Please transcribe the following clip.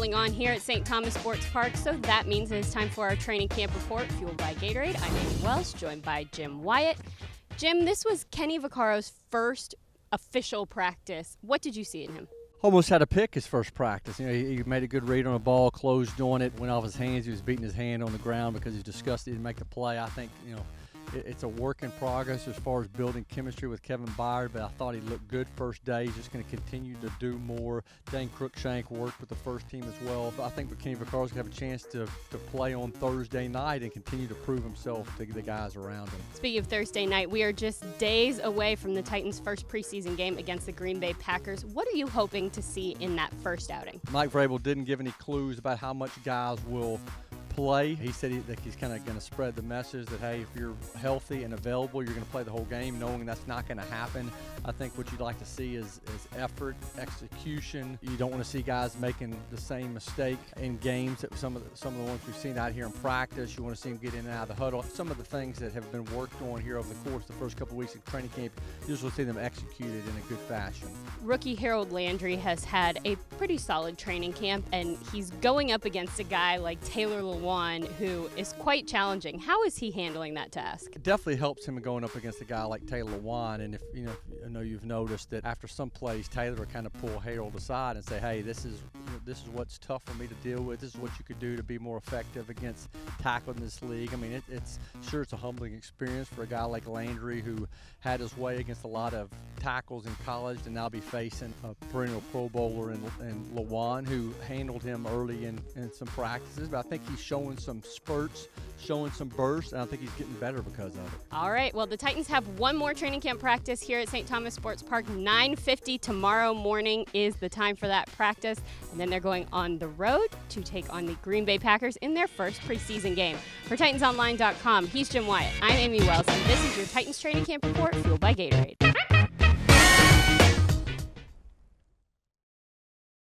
rolling on here at St. Thomas Sports Park, so that means it's time for our training camp report fueled by Gatorade. I'm Amie Wells, joined by Jim Wyatt. Jim, this was Kenny Vacarro's first official practice. What did you see in him? Almost had to pick his first practice. You know, he made a good read on a ball, closed on it, went off his hands. He was beating his hand on the ground because he's disgusted he didn't make the play. I think, you know, it's a work in progress as far as building chemistry with Kevin Byard, but I thought he looked good first day. He's just going to continue to do more. Dane Cruikshank worked with the first team as well. But I think Kenny Vacarro's going to have a chance to play on Thursday night and continue to prove himself to the guys around him. Speaking of Thursday night, we are just days away from the Titans' first preseason game against the Green Bay Packers. What are you hoping to see in that first outing? Mike Vrabel didn't give any clues about how much guys will play. He said that he's kind of going to spread the message that, hey, if you're healthy and available, you're going to play the whole game, knowing that's not going to happen. I think what you'd like to see is effort, execution. You don't want to see guys making the same mistake in games that some of the ones we've seen out here in practice. You want to see them get in and out of the huddle. Some of the things that have been worked on here over the course of the first couple of weeks of training camp, you just want to see them executed in a good fashion. Rookie Harold Landry has had a pretty solid training camp, and he's going up against a guy like Taylor Lewan, who is quite challenging. How is he handling that task? It definitely helps him going up against a guy like Taylor Lewan. And if I know you've noticed that after some plays, Taylor will kind of pull Harold aside and say, "Hey, this is what's tough for me to deal with. This is what you could do to be more effective against tackling this league." I mean, it's a humbling experience for a guy like Landry, who had his way against a lot of tackles in college, to now be facing a perennial Pro Bowler in Lewan, who handled him early in some practices. But I think he's showing some spurts, showing some bursts, and I think he's getting better because of it. All right, well, the Titans have one more training camp practice here at St. Thomas Sports Park. 9:50 tomorrow morning is the time for that practice, and then they're going on the road to take on the Green Bay Packers in their first preseason game. For TitansOnline.com, he's Jim Wyatt. I'm Amie Wells, and this is your Titans training camp report fueled by Gatorade.